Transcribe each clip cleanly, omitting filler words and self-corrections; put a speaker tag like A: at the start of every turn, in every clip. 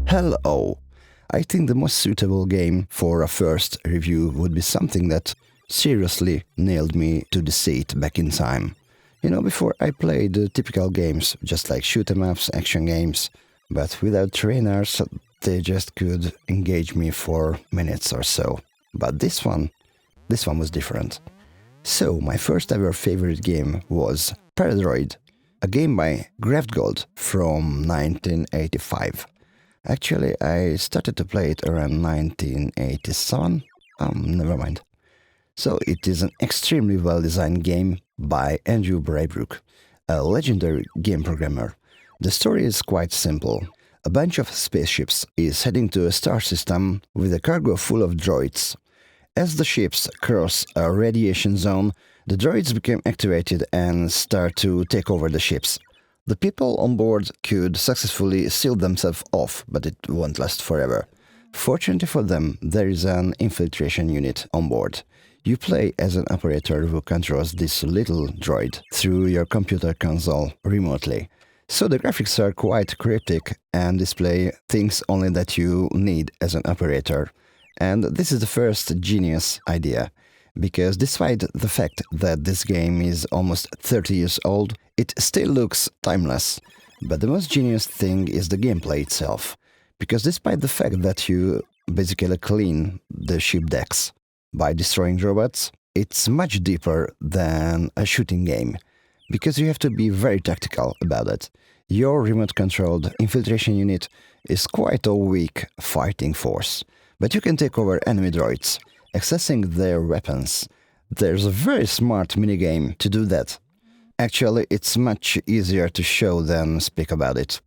A: Hello! I think the most suitable game for a first review would be something that seriously nailed me to the seat back in time. You know, before I played typical games, just like shoot-em-ups, action games, but without trainers, they just could engage me for minutes or so. But this one was different. So, my first ever favorite game was Paradroid, a game by Gold from 1985. Actually, I started to play it around 1987. Never mind. So, it is an extremely well-designed game by Andrew Brybrook, a legendary game programmer. The story is quite simple. A bunch of spaceships is heading to a star system with a cargo full of droids. As the ships cross a radiation zone, the droids become activated and start to take over the ships. The people on board could successfully seal themselves off, but it won't last forever. Fortunately for them, there is an infiltration unit on board. You play as an operator who controls this little droid through your computer console remotely. So the graphics are quite cryptic and display things only that you need as an operator. And this is the first genius idea, because despite the fact that this game is almost 30 years old, it still looks timeless. But the most genius thing is the gameplay itself, because despite the fact that you basically clean the ship decks by destroying robots, it's much deeper than a shooting game, because you have to be very tactical about it. Your remote-controlled infiltration unit is quite a weak fighting force, but you can take over enemy droids, accessing their weapons. There's a very smart minigame to do that. Actually, it's much easier to show than speak about it.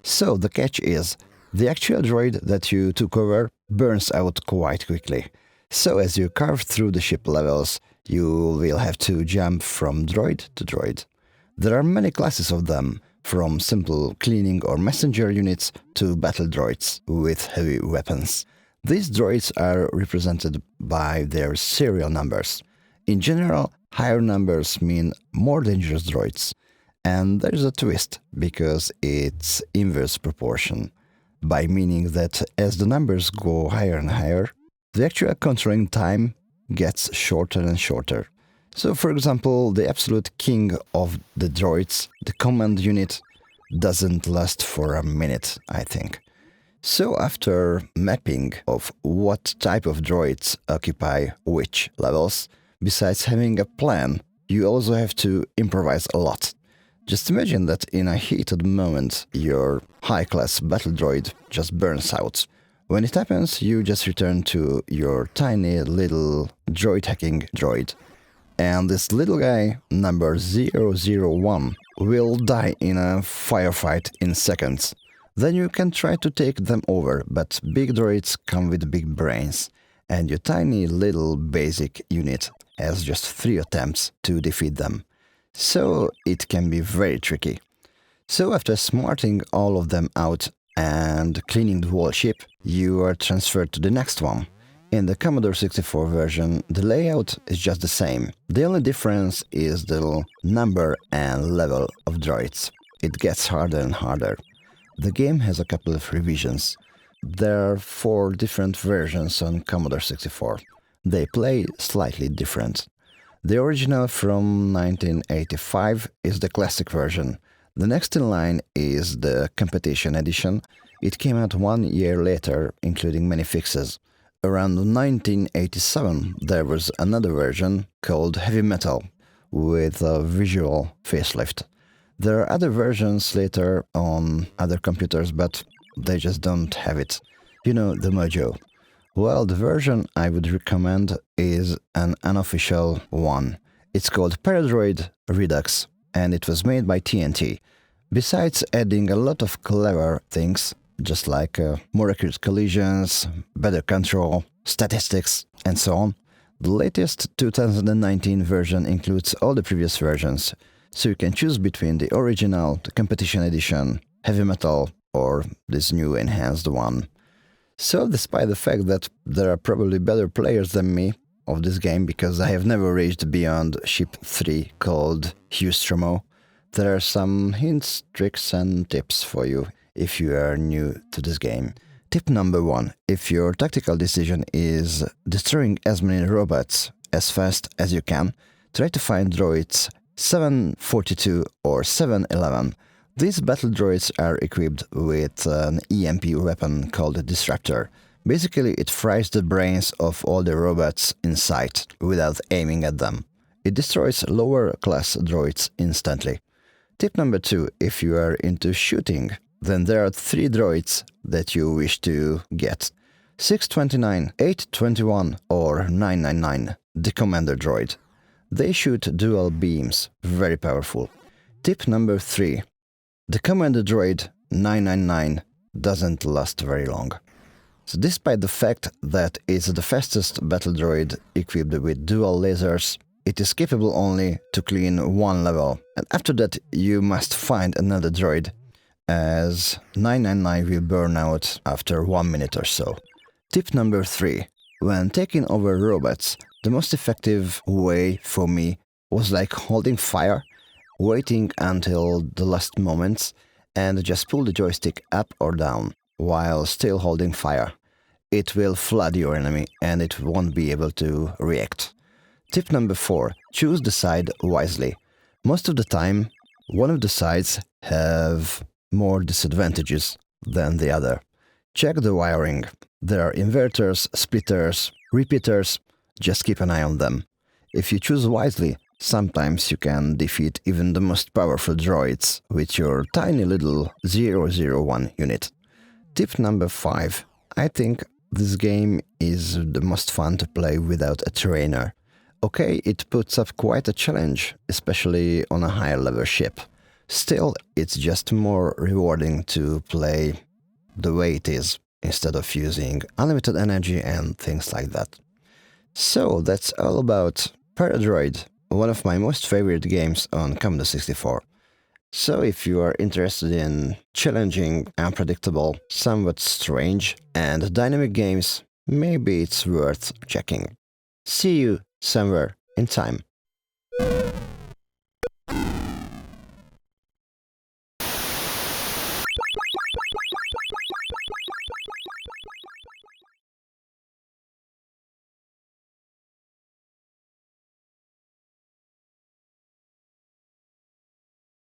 A: So the catch is, the actual droid that you took over burns out quite quickly. So as you carve through the ship levels, you will have to jump from droid to droid. There are many classes of them, from simple cleaning or messenger units to battle droids with heavy weapons. These droids are represented by their serial numbers. In general, higher numbers mean more dangerous droids. And there's a twist, because it's inverse proportion, by meaning that as the numbers go higher and higher, the actual controlling time gets shorter and shorter. So, for example, the absolute king of the droids, the command unit, doesn't last for a minute, I think. So after mapping of what type of droids occupy which levels, besides having a plan, you also have to improvise a lot. Just imagine that in a heated moment, your high-class battle droid just burns out. When it happens, you just return to your tiny little droid hacking droid. And this little guy, number 001, will die in a firefight in seconds. Then you can try to take them over, but big droids come with big brains, and your tiny little basic unit has just 3 attempts to defeat them. So it can be very tricky. So after smarting all of them out and cleaning the whole ship, you are transferred to the next one. In the Commodore 64 version, the layout is just the same. The only difference is the number and level of droids. It gets harder and harder. The game has a couple of revisions. There are 4 different versions on Commodore 64. They play slightly different. The original from 1985 is the classic version. The next in line is the competition edition. It came out 1 year later, including many fixes. Around 1987 there was another version called Heavy Metal, with a visual facelift. There are other versions later on other computers, but they just don't have it. You know, the mojo. Well, the version I would recommend is an unofficial one. It's called Paradroid Redux, and it was made by TNT. Besides adding a lot of clever things, just like more accurate collisions, better control, statistics, and so on, the latest 2019 version includes all the previous versions, so you can choose between the original, the competition edition, heavy metal, or this new enhanced one. So despite the fact that there are probably better players than me of this game, because I have never reached beyond ship 3 called Hustromo, there are some hints, tricks and tips for you if you are new to this game. Tip number 1. If your tactical decision is destroying as many robots as fast as you can, try to find droids 742 or 711. These battle droids are equipped with an EMP weapon called Disruptor. Basically, it fries the brains of all the robots in sight without aiming at them. It destroys lower class droids instantly. Tip number 2. If you are into shooting, then there are 3 droids that you wish to get. 629, 821 or 999, the commander droid. They shoot dual beams, very powerful. Tip number 3. The commander droid 999 doesn't last very long. So despite the fact that it's the fastest battle droid equipped with dual lasers, it is capable only to clean one level, and after that you must find another droid, as 999 will burn out after 1 minute or so. Tip number 3. When taking over robots, the most effective way for me was like holding fire, waiting until the last moments, and just pull the joystick up or down while still holding fire. It will flood your enemy and it won't be able to react. Tip number 4. Choose the side wisely. Most of the time, one of the sides have more disadvantages than the other. Check the wiring. There are inverters, splitters, repeaters. Just keep an eye on them. If you choose wisely, sometimes you can defeat even the most powerful droids with your tiny little 001 unit. Tip number 5. I think this game is the most fun to play without a trainer. Okay, it puts up quite a challenge, especially on a higher level ship. Still, it's just more rewarding to play the way it is, instead of using unlimited energy and things like that. So that's all about Paradroid, one of my most favorite games on Commodore 64. So if you are interested in challenging, unpredictable, somewhat strange and dynamic games, maybe it's worth checking. See you somewhere in time.